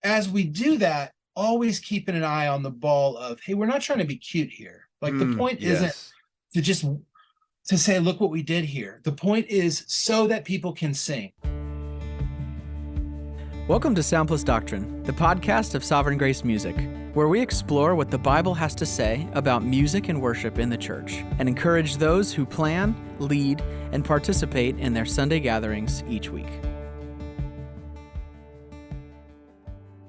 as we do that, always keeping an eye on the ball of, hey, we're not trying to be cute here. Like the point isn't to just to say, look what we did here. The point is so that people can sing. Welcome to Sound Plus Doctrine, the podcast of Sovereign Grace Music, where we explore what the Bible has to say about music and worship in the church, and encourage those who plan, lead, and participate in their Sunday gatherings each week.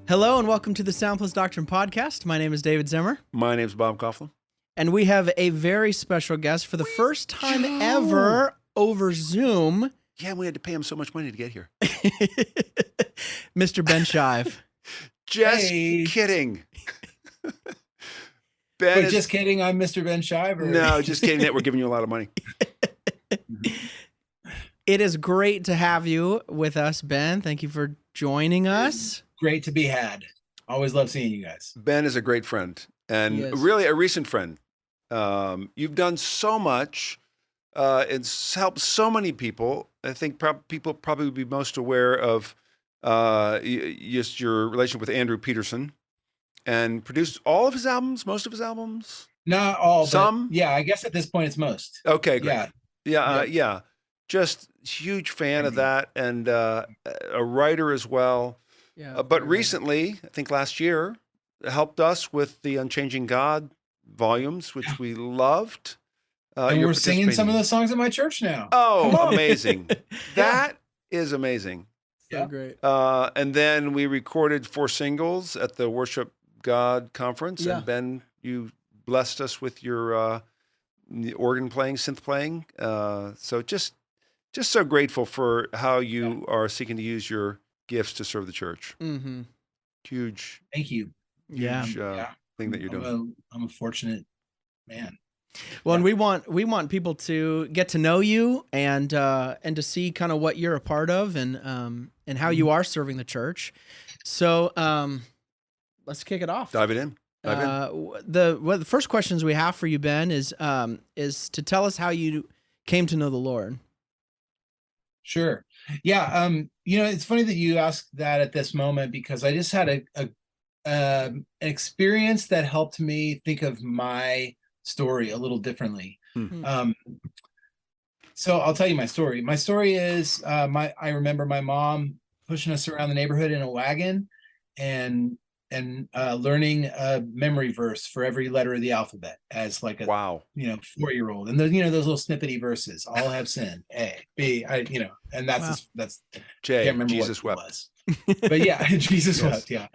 Hello and welcome to the Sound Plus Doctrine podcast. My name is David Zimmer. My name is Bob Coughlin. And we have a very special guest for the first time ever over Zoom. Yeah, we had to pay him so much money to get here. Mr. Ben Shive. Just kidding. Ben Wait, just kidding, I'm Mr. Ben Shive? No, just kidding. That we're giving you a lot of money. It is great to have you with us, Ben. Thank you for joining us. Great to be had. Always love seeing you guys. Ben is a great friend and really a recent friend. You've done so much. It's helped so many people. I think people probably would be most aware of just your relationship with Andrew Peterson, and produced all of his albums, most of his albums. Not all, some. Yeah, I guess at this point it's most. Okay, great. Yeah. Just huge fan of that, and a writer as well. Yeah. But recently, I think last year, helped us with the Unchanging God volumes, which we loved. And we're singing some of the songs at my church now. Oh, amazing. That is amazing. So great. And then we recorded 4 singles at the Worship God conference. Yeah. And Ben, you blessed us with your organ playing, synth playing. So just so grateful for how you are seeking to use your gifts to serve the church. Mm-hmm. Huge. Thank you. Huge thing that you're doing. I'm a fortunate man. Well, and we want people to get to know you and to see kind of what you're a part of and how you are serving the church. So let's kick it off. Dive in. The first questions we have for you, Ben, is to tell us how you came to know the Lord. Sure. Yeah. It's funny that you asked that at this moment, because I just had an experience that helped me think of my story a little differently. Mm-hmm. So I'll tell you my story. My story is I remember my mom pushing us around the neighborhood in a wagon and learning a memory verse for every letter of the alphabet as like a 4-year-old. And those little snippety verses, all have sin, A, B, and that's J. I can't remember Jesus what wept. it was. But yeah, Jesus wept. Yeah.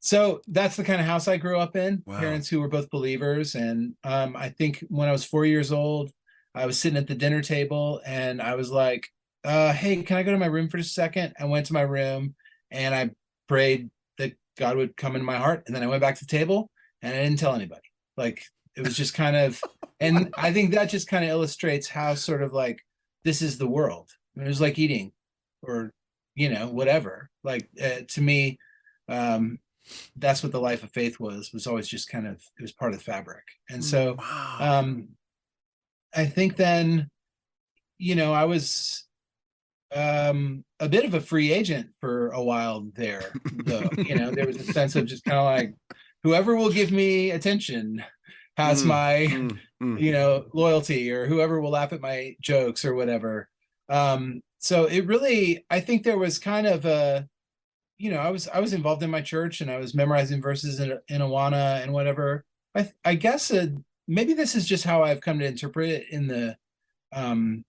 So that's the kind of house I grew up in. Wow. Parents who were both believers. And I think when I was 4 years old, I was sitting at the dinner table and I was like, hey, can I go to my room for just a second? I went to my room and I prayed that God would come into my heart. And then I went back to the table and I didn't tell anybody. Like, it was just kind of, and I think that just kind of illustrates how sort of like, this is the world. It was like eating or, whatever. Like to me, that's what the life of faith was always just kind of, it was part of the fabric. And so I think then, I was a bit of a free agent for a while there, though. There was a sense of just kind of like, whoever will give me attention has my loyalty, or whoever will laugh at my jokes or whatever. So it really, I think there was kind of a, I was involved in my church and I was memorizing verses in Awana and whatever. I guess maybe this is just how I've come to interpret it in the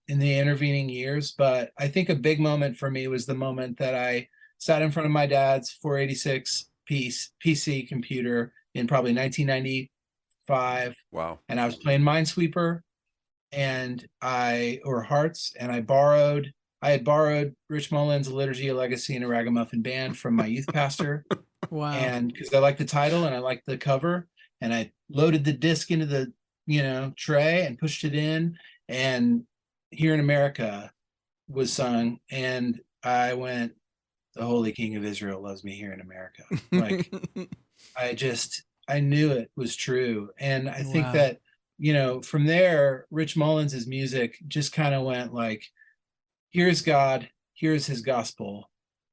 intervening years. But I think a big moment for me was the moment that I sat in front of my dad's 486 PC computer in probably 1995. Wow. And I was playing Minesweeper or Hearts, and I had borrowed Rich Mullins' Liturgy of Legacy and a Ragamuffin Band from my youth pastor. Wow. And because I liked the title and I liked the cover, and I loaded the disc into the, tray and pushed it in, and Here in America was sung. And I went, the Holy King of Israel loves me here in America. Like, I knew it was true. And I think that, from there, Rich Mullins' music just kind of went like, here's God, here's his gospel.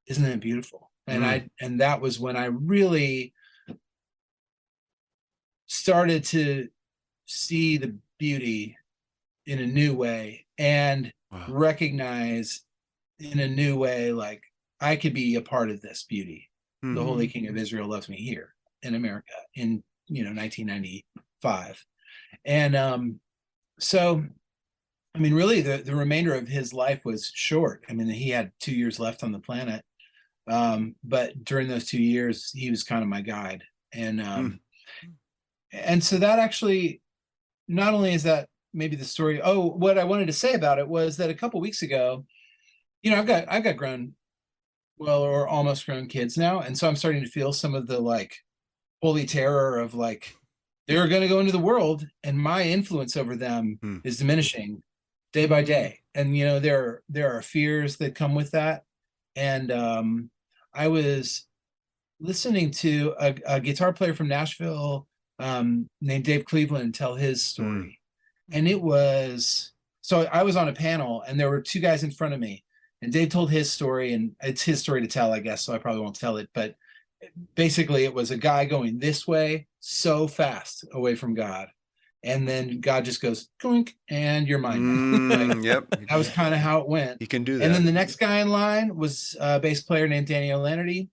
Isn't that beautiful? And that was when I really started to see the beauty in a new way and recognize in a new way, like, I could be a part of this beauty. The Holy King of Israel loves me here in America in 1995. And so I mean, really the remainder of his life was short. I mean, he had 2 years left on the planet, but during those 2 years he was kind of my guide. And so that actually, not only is that maybe the story, what I wanted to say about it was that a couple weeks ago, I've got grown, well, or almost grown kids now. And so I'm starting to feel some of the like holy terror of like, they're going to go into the world and my influence over them is diminishing day by day. And, there are fears that come with that. And I was listening to a guitar player from Nashville named Dave Cleveland tell his story. And it was, so I was on a panel and there were two guys in front of me. And Dave told his story, and it's his story to tell, I guess, so I probably won't tell it. But basically, it was a guy going this way so fast away from God. And then God just goes, clink, and you're mine. Yep. That was kind of how it went. He can do that. And then the next guy in line was a bass player named Daniel Lannerty.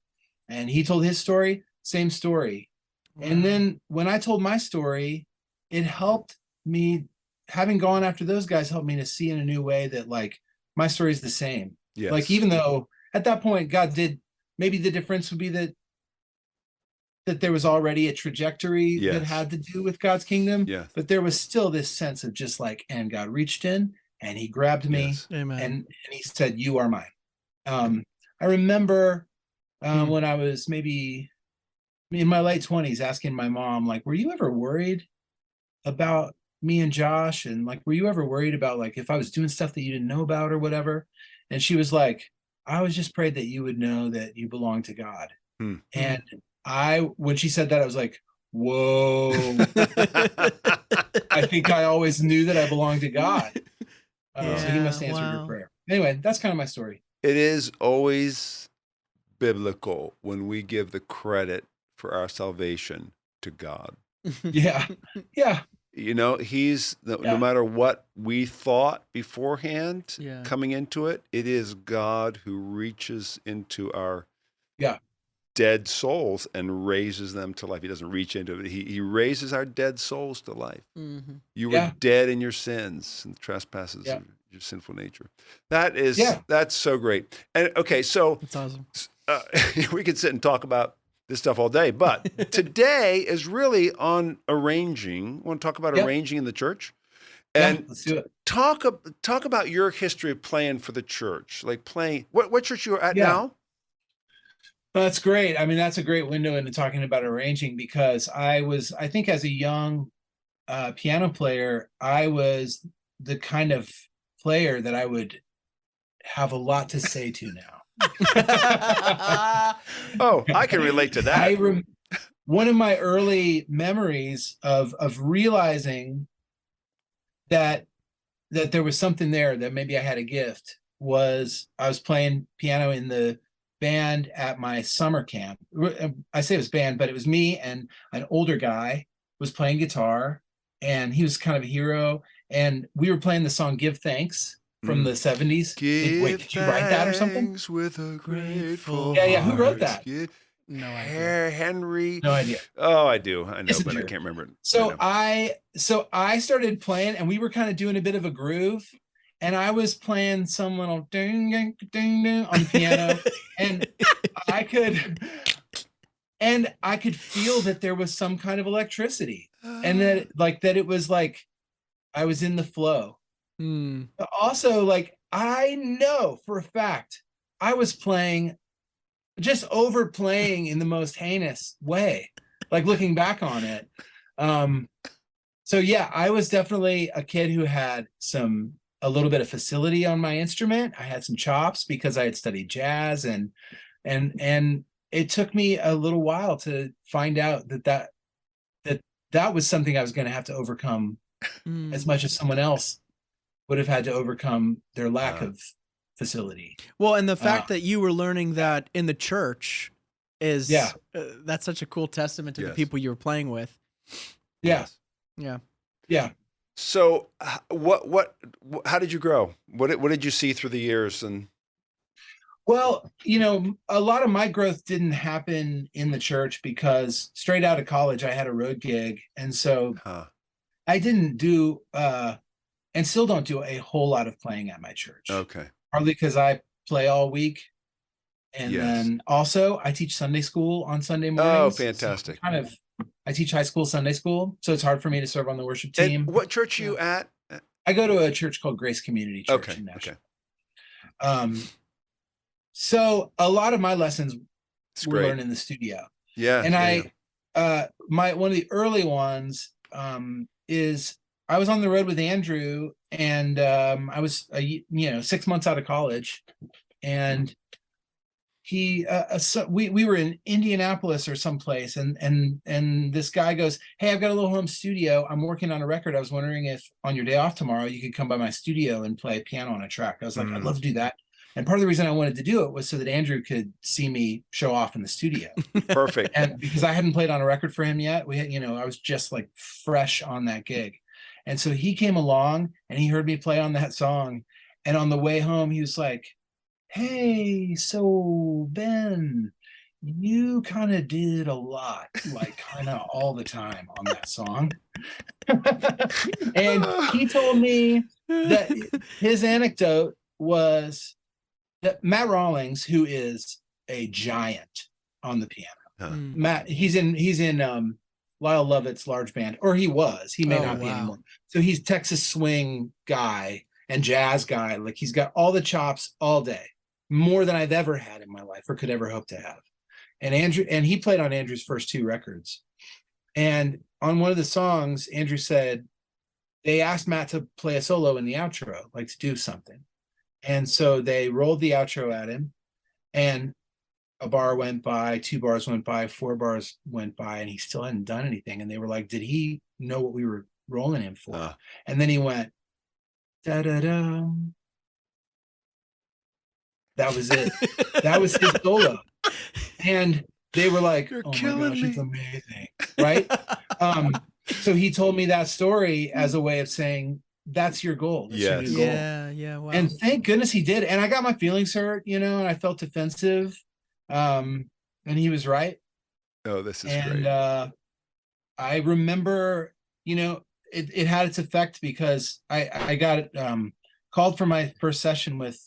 And he told his story, same story. Wow. And then when I told my story, it helped me, having gone after those guys helped me to see in a new way that like my story is the same. Yes. Like, even though at that point God did, maybe the difference would be that there was already a trajectory that had to do with God's kingdom, but there was still this sense of just like, and God reached in and he grabbed me and he said, you are mine. I remember when I was maybe in my late 20s asking my mom, like, were you ever worried about me and Josh? And like, were you ever worried about like, if I was doing stuff that you didn't know about or whatever? And she was like, I was just prayed that you would know that you belong to God. And when she said that, I was like, whoa, I think I always knew that I belonged to God. So he must answer your prayer. Anyway, that's kind of my story. It is always biblical when we give the credit for our salvation to God. Yeah. He's no matter what we thought beforehand coming into it, it is God who reaches into our dead souls and raises them to life. He doesn't reach into it. He raises our dead souls to life. You were dead in your sins and trespasses of your sinful nature. That's so great. And okay, so that's awesome. We could sit and talk about this stuff all day, but today is really on arranging. I want to talk about arranging in the church, and let's do it. Talk about your history of playing for the church, like playing. What church you are at now? That's great. I mean, that's a great window into talking about arranging, because I think as a young piano player, I was the kind of player that I would have a lot to say to now. Oh, I can relate to that. One of my early memories of realizing that there was something there, that maybe I had a gift, was I was playing piano in the band at my summer camp. I say it was band, but it was me and an older guy was playing guitar, and he was kind of a hero. And we were playing the song "Give Thanks" from the 70s. Did you write that or something? With a grateful yeah. Who wrote that? No idea. Henry. No idea. Oh, I do. I know, but I can't remember it. So I started playing, and we were kind of doing a bit of a groove, and I was playing some little ding ding ding ding on the piano, and I could feel that there was some kind of electricity, and that it was like I was in the flow. But also, like, I know for a fact I was just overplaying in the most heinous way, like looking back on it. So yeah, I was definitely a kid who had a little bit of facility on my instrument. I had some chops because I had studied jazz, and it took me a little while to find out that was something I was going to have to overcome as much as someone else would have had to overcome their lack of facility. Well, and the fact that you were learning that in the church is that's such a cool testament to the people you were playing with. Yeah. Yeah. Yeah. So how did you grow? What did you see through the years? And well, a lot of my growth didn't happen in the church because straight out of college, I had a road gig. And so I didn't do, and still don't do a whole lot of playing at my church. Okay. Partly because I play all week. And then also I teach Sunday school on Sunday mornings. Oh, fantastic. So I teach high school Sunday school. So it's hard for me to serve on the worship team. And what church are you at? I go to a church called Grace Community Church in Nashville. Okay. So a lot of my lessons were learned in the studio. Yeah. And one of the early ones is I was on the road with Andrew, and I was 6 months out of college, and we were in Indianapolis or someplace, and this guy goes, "Hey, I've got a little home studio. I'm working on a record. I was wondering if on your day off tomorrow you could come by my studio and play piano on a track." I was like, "I'd love to do that." And part of the reason I wanted to do it was so that Andrew could see me show off in the studio. Perfect. And because I hadn't played on a record for him yet, I was just like fresh on that gig. And so he came along and he heard me play on that song. And on the way home, he was like, "Hey, so Ben, you kind of did a lot, like kind of all the time on that song." And he told me that his anecdote was that Matt Rawlings, who is a giant on the piano, Matt, he's in Lyle Lovett's large band, or he was. He may not be anymore. So he's Texas swing guy and jazz guy. Like he's got all the chops all day, more than I've ever had in my life or could ever hope to have. And he played on Andrew's first 2 records. And on one of the songs, Andrew said they asked Matt to play a solo in the outro, like to do something. And so they rolled the outro at him, and a bar went by, 2 bars went by, 4 bars went by, and he still hadn't done anything. And they were like, did he know what we were rolling him for? And then he went, da-da-da. That was it. That was his solo. And they were like, "Oh my gosh, it's amazing." Right? So he told me that story as a way of saying, that's your goal. That's your new goal. Yeah. Wow. And thank goodness he did. And I got my feelings hurt, and I felt defensive. And he was right. Oh, this is great. And I remember, it had its effect because I got called for my first session with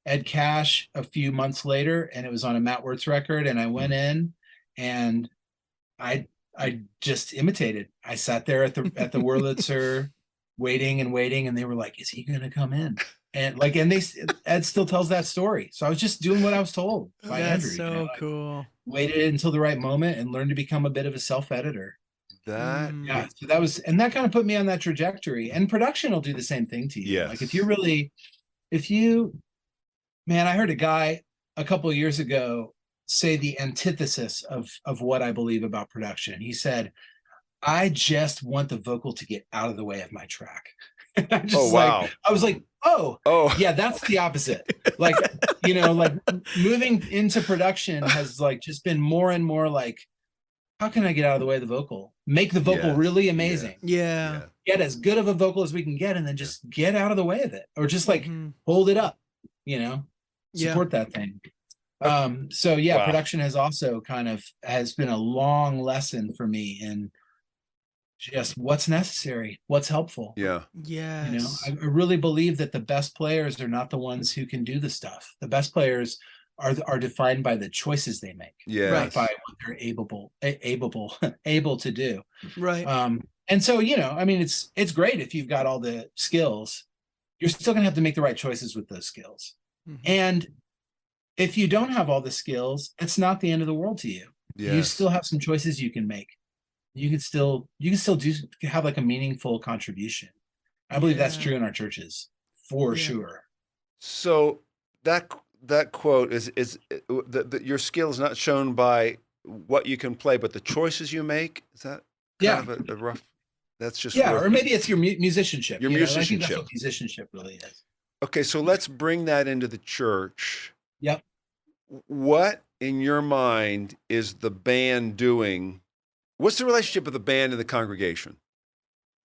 Ed Cash a few months later, and it was on a Matt Wirtz record. And I went in and I just imitated. I sat there at the Wurlitzer waiting, and they were like, "Is he gonna come in?" And Ed still tells that story. So I was just doing what I was told by Andrew. That's so cool. Waited until the right moment and learned to become a bit of a self-editor. So that kind of put me on that trajectory. And production will do the same thing to you. Yes. Like man, I heard a guy a couple of years ago say the antithesis of what I believe about production. He said, "I just want the vocal to get out of the way of my track." I was like, oh, yeah, that's the opposite. Like, moving into production has just been more and more like, how can I get out of the way of the vocal? Make the vocal really amazing. Yeah. Get as good of a vocal as we can get, and then just get out of the way of it, or just hold it up, support that thing. Production has also has been a long lesson for me in just what's necessary, what's helpful. Yeah. Yes. I really believe that the best players are not the ones who can do the stuff. The best players are defined by the choices they make. Yeah. Right. By what they're able to do. Right. And so, it's great if you've got all the skills. You're still gonna have to make the right choices with those skills. Mm-hmm. And if you don't have all the skills, it's not the end of the world to you. Yes. You still have some choices you can make. You can still have a meaningful contribution. I believe that's true in our churches for sure. So that quote is that your skill is not shown by what you can play, but the choices you make. Is that kind of a rough? That's just or maybe it's your musicianship. Your musicianship. I think that's what musicianship really is. Okay, so let's bring that into the church. Yep. What in your mind is the band doing? What's the relationship of the band and the congregation?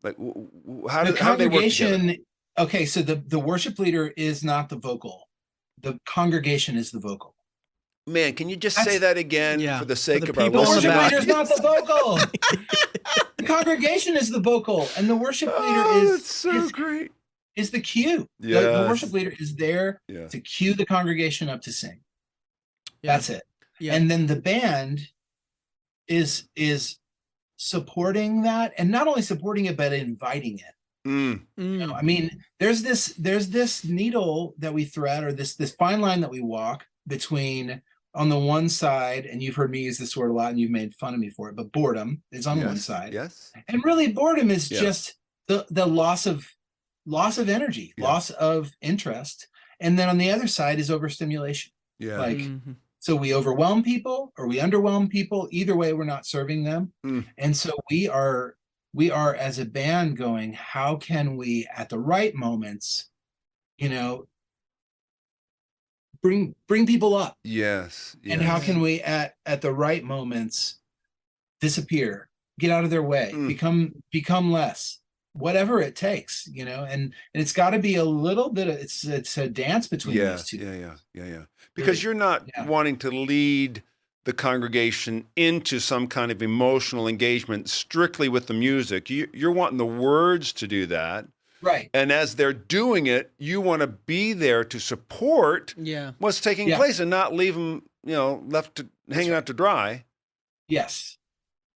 Like, how do they work together? Okay, so the worship leader is not the vocal. The congregation is the vocal. Man, can you just say that again for the sake of our The listeners? worship leader is not the vocal. The congregation is the vocal, and the worship leader great. Is the cue. Yes. The worship leader is there to cue the congregation up to sing. Yeah. That's it. Yeah. And then the band is supporting that, and not only supporting it, but inviting it. You know, I mean, there's this needle that we thread, or this fine line that we walk between, on the one side, and you've heard me use this word a lot and you've made fun of me for it, but boredom is on one side. Yes. And really boredom is just the loss of energy, loss of interest. And then on the other side is overstimulation. Yeah. Like, so we overwhelm people or we underwhelm people. Either way, we're not serving them. And so we are as a band going, how can we at the right moments, you know, bring people up? Yes. And how can we at the right moments disappear, get out of their way, become less, whatever it takes, you know, and it's got to be a little bit of, it's a dance between those two. Yeah. Because you're not wanting to lead the congregation into some kind of emotional engagement strictly with the music. You're wanting the words to do that. Right. And as they're doing it, you want to be there to support what's taking place and not leave them, you know, hanging out to dry. Yes.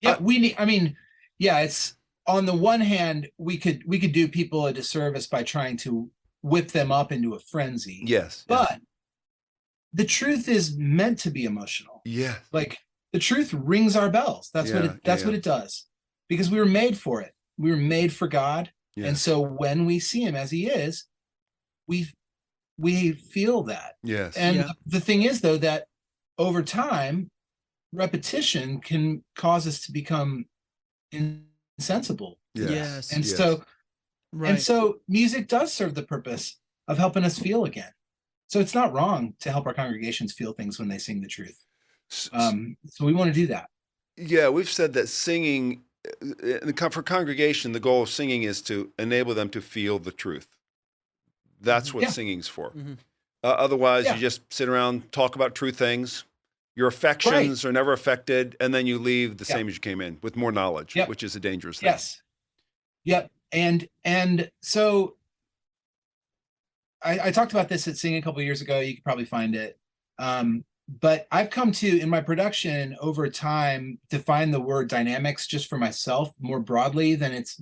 Yeah, it's, on the one hand, we could do people a disservice by trying to whip them up into a frenzy. Yes. But the truth is meant to be emotional. Yeah. Like, the truth rings our bells. That's what it does. Because we were made for it. We were made for God. Yeah. And so when we see him as he is, we feel that. Yes. And the thing is, though, that over time, repetition can cause us to become insensible. Yes. And so music does serve the purpose of helping us feel again. So it's not wrong to help our congregations feel things when they sing the truth. So we want to do that. Yeah, we've said that singing, for congregation, the goal of singing is to enable them to feel the truth. That's what singing's for. Otherwise, you just sit around, talk about true things. Your affections are never affected, and then you leave the same as you came in, with more knowledge, which is a dangerous thing. Yes. Yep. And so I talked about this at Sing a couple of years ago. You could probably find it. But I've come to, in my production over time, define the word dynamics just for myself more broadly than it's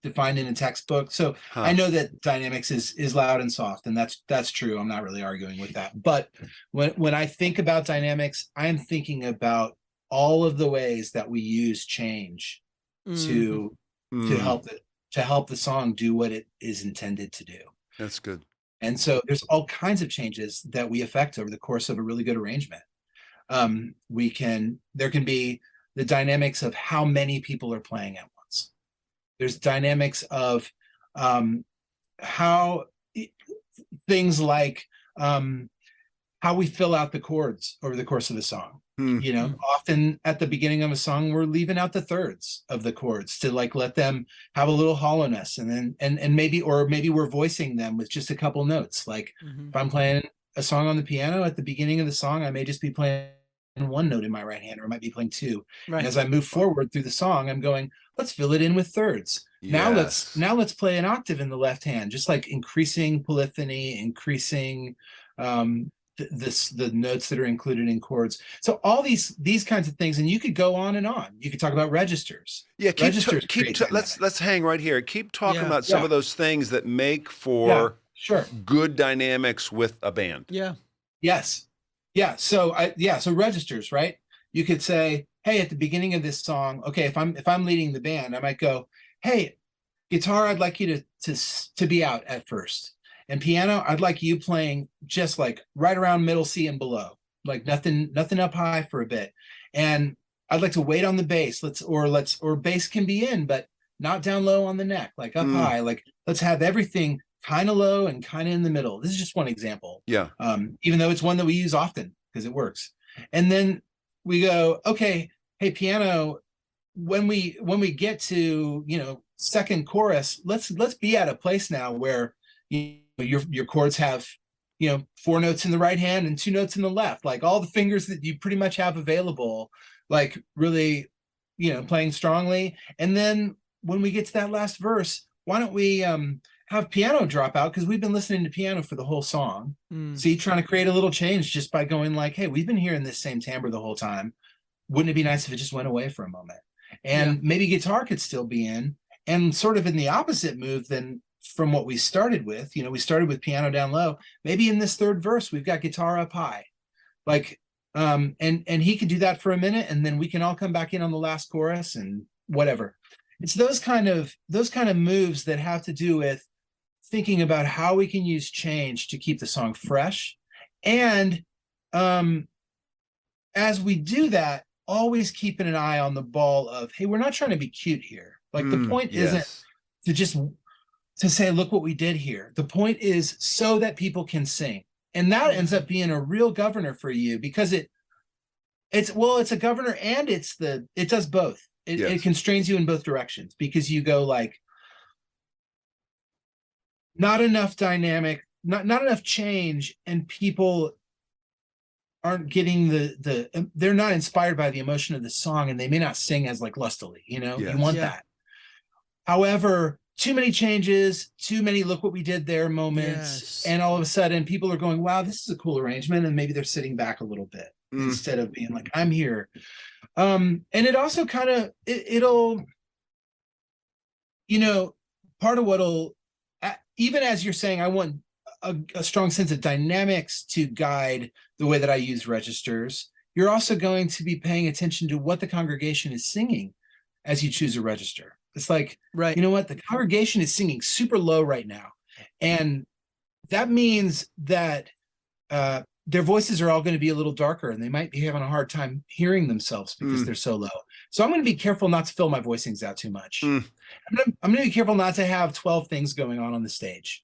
defined in a textbook. So I know that dynamics is loud and soft, and that's true. I'm not really arguing with that. But when I think about dynamics, I am thinking about all of the ways that we use change to help the song do what it is intended to do. That's good. And so there's all kinds of changes that we affect over the course of a really good arrangement. There can be the dynamics of how many people are playing at once. There's dynamics of how things like how we fill out the chords over the course of the song. You know, often at the beginning of a song, we're leaving out the thirds of the chords to like let them have a little hollowness, and then and maybe we're voicing them with just a couple notes. Like if I'm playing a song on the piano at the beginning of the song, I may just be playing one note in my right hand, or I might be playing two. Right. And as I move forward through the song, I'm going, let's fill it in with thirds. Yes. Now let's play an octave in the left hand, just like increasing polyphony, increasing the notes that are included in chords. So all these kinds of things, and you could go on and on. You could talk about registers. Yeah, let's hang right here. Keep talking about some of those things that make for good dynamics with a band. Yeah. Yes. Yeah. So so registers, right? You could say, hey, at the beginning of this song, okay, if I'm leading the band, I might go, hey, guitar, I'd like you to be out at first. And piano, I'd like you playing just like right around middle C and below, like nothing up high for a bit. And I'd like to wait on the bass. Or bass can be in, but not down low on the neck, like up high. Like let's have everything kind of low and kind of in the middle. This is just one example. Yeah. Even though it's one that we use often because it works. And then we go, okay, hey, piano, when we get to, second chorus, let's be at a place now where your chords have, 4 notes in the right hand and 2 notes in the left, like all the fingers that you pretty much have available, like really, playing strongly. And then when we get to that last verse, why don't we have piano drop out, because we've been listening to piano for the whole song. See, trying to create a little change just by going like, hey, we've been hearing this same timbre the whole time. Wouldn't it be nice if it just went away for a moment? And maybe guitar could still be in, and sort of in the opposite move than from what we started with. We started with piano down low. Maybe in this third verse, we've got guitar up high. Like, and he could do that for a minute, and then we can all come back in on the last chorus and whatever. It's those kind of moves that have to do with thinking about how we can use change to keep the song fresh. And as we do that, always keeping an eye on the ball of, hey, we're not trying to be cute here. Like the point isn't to say, look what we did here. The point is so that people can sing. And that ends up being a real governor for you, because it's a governor, and it does both. It constrains you in both directions, because you go like, not enough dynamic, not enough change, and people aren't getting they're not inspired by the emotion of the song, and they may not sing as like lustily, you want that. However, too many changes, too many look what we did there moments, and all of a sudden people are going, wow, this is a cool arrangement, and maybe they're sitting back a little bit instead of being like, I'm here. And it also kind of it'll part of what'll, even as you're saying, I want a strong sense of dynamics to guide the way that I use registers, you're also going to be paying attention to what the congregation is singing as you choose a register. It's like, you know what, the congregation is singing super low right now. And that means that their voices are all going to be a little darker, and they might be having a hard time hearing themselves because they're so low. So I'm going to be careful not to fill my voicings out too much. I'm going to be careful not to have 12 things going on the stage.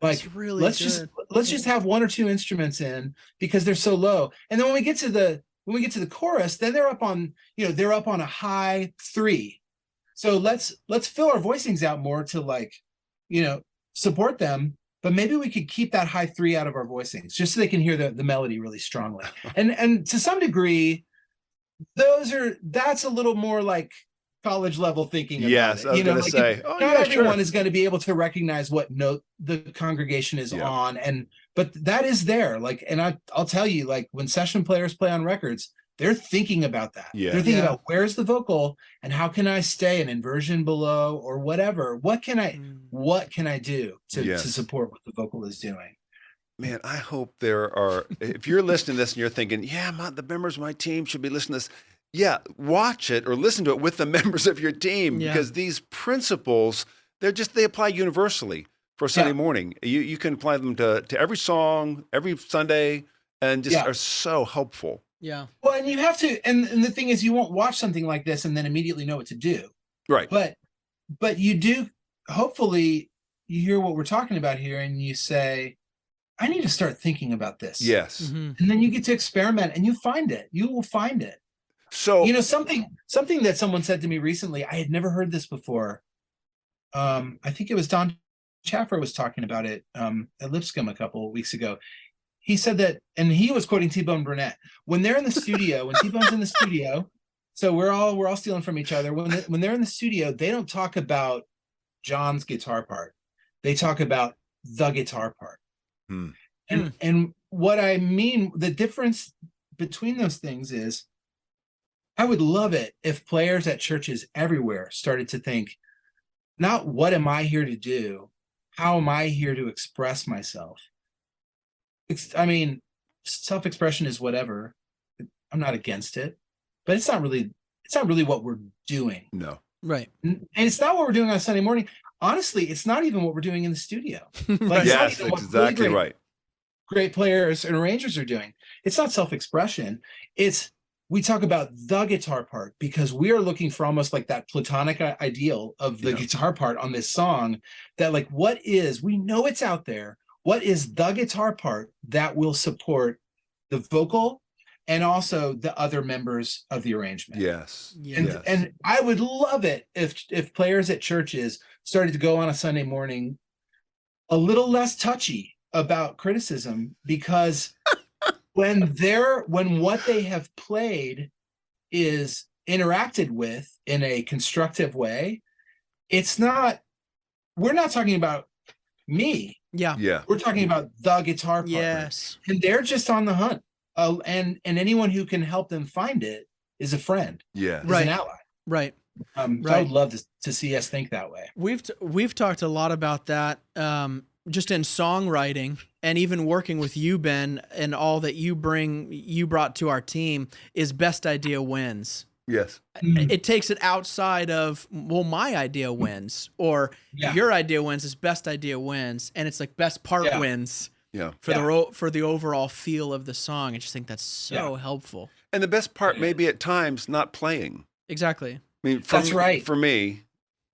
Like, really let's just have 1 or 2 instruments in, because they're so low. And then when we get to the chorus, then they're up on a high 3. So let's fill our voicings out more to support them. But maybe we could keep that high 3 out of our voicings, just so they can hear the melody really strongly. And to some degree, that's a little more like college level thinking about it. I was going to say, not everyone is going to be able to recognize what note the congregation is on, but that is there. Like, and I'll tell you, like, when session players play on records, they're thinking about that. They're thinking about, where's the vocal, and how can I stay an inversion below, or whatever. What can I do to support what the vocal is doing? Man, I hope there are, if you're listening to this and you're thinking, the members of my team should be listening to this. Watch it or listen to it with the members of your team, because these principles, they apply universally for Sunday morning. You can apply them to every song, every Sunday, and just are so helpful. Yeah. Well, and you have to, and the thing is, you won't watch something like this and then immediately know what to do. Right. But you do, hopefully you hear what we're talking about here, and you say, I need to start thinking about this. Yes. Mm-hmm. And then you get to experiment, and you will find it. So, something that someone said to me recently, I had never heard this before. I think it was Don Chaffer was talking about it at Lipscomb a couple of weeks ago. He said that, and he was quoting T-Bone Burnett, when they're in the studio, when T-Bone's in the studio, so we're all stealing from each other. When they're in the studio, they don't talk about John's guitar part. They talk about the guitar part. And what I mean, the difference between those things is, I would love it if players at churches everywhere started to think, not what am I here to do? How am I here to express myself? Self-expression is whatever. I'm not against it, but it's not really what we're doing. No. Right. And it's not what we're doing on Sunday morning. Honestly, it's not even what we're doing in the studio. Yes, exactly right. Great players and arrangers are doing. It's not self-expression. It's we talk about the guitar part because we are looking for almost like that platonic ideal of the guitar part on this song, that like, we know it's out there. What is the guitar part that will support the vocal and also the other members of the arrangement? Yes. And I would love it if players at churches started to go on a Sunday morning a little less touchy about criticism, because when what they have played is interacted with in a constructive way, we're not talking about me. Yeah. We're talking about the guitar part. Yes. And they're just on the hunt. And anyone who can help them find it is a friend. Yeah. Is an ally. Right. So I would love to see us think that way. We've talked a lot about that, just in songwriting, and even working with you, Ben, and all that you brought to our team is best idea wins. Yes. It takes it outside of, well, my idea wins, or your idea wins is best idea wins, and it's like best part wins. Yeah. For the overall feel of the song. I just think that's so helpful. And the best part may be at times not playing. Exactly. I mean, that's right. For me,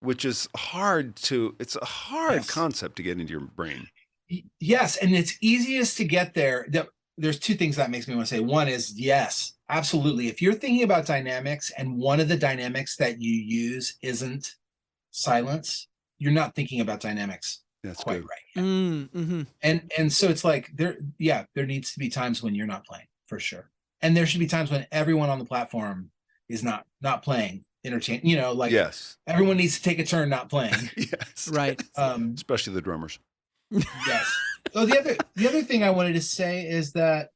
which is it's a hard concept to get into your brain. Yes, and it's easiest to get there. There's two things that makes me want to say. One is, yes, absolutely. If you're thinking about dynamics and one of the dynamics that you use isn't silence, you're not thinking about dynamics quite right. Mm-hmm. And so it's like there needs to be times when you're not playing, for sure. And there should be times when everyone on the platform is not playing. Interchange, everyone needs to take a turn not playing. Yes. Right. Especially the drummers. Yes. So the other thing I wanted to say is that,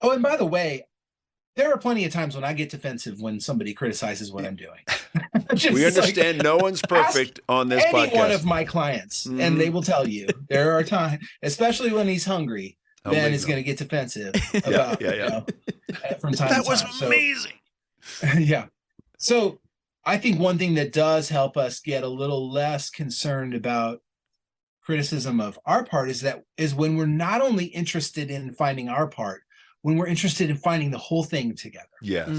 and by the way, there are plenty of times when I get defensive when somebody criticizes what I'm doing. We understand no one's perfect on this podcast. Any one of my clients, and they will tell you there are times, especially when he's hungry, Ben is going to get defensive about from time to time. That was amazing. Yeah. So I think one thing that does help us get a little less concerned about criticism of our part is when we're not only interested in finding our part, when we're interested in finding the whole thing together. Yes.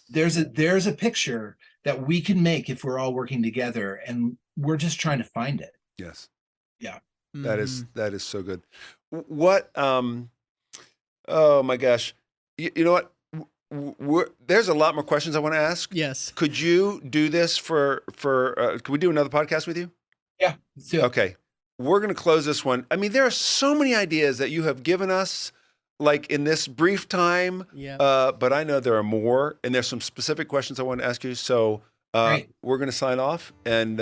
There's a picture that we can make if we're all working together, and we're just trying to find it. Yes. Yeah. That is so good. What oh my gosh. You know what? There's a lot more questions I want to ask. Yes. Could you do this could we do another podcast with you? Yeah. Let's do it. Okay. We're going to close this one. I mean, there are so many ideas that you have given us, like in this brief time. Yeah. But I know there are more, and there's some specific questions I want to ask you. So we're going to sign off and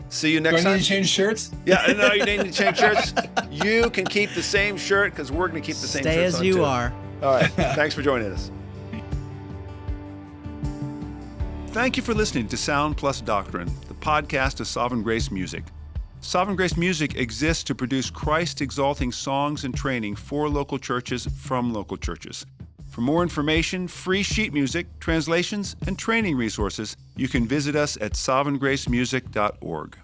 see you next time. Do I need to change shirts? Yeah, no, you need to change shirts. You can keep the same shirt because we're going to keep the same shirts Stay as you are. All right. Thanks for joining us. Thank you for listening to Sound Plus Doctrine, the podcast of Sovereign Grace Music. Sovereign Grace Music exists to produce Christ-exalting songs and training for local churches from local churches. For more information, free sheet music, translations, and training resources, you can visit us at sovereigngracemusic.org.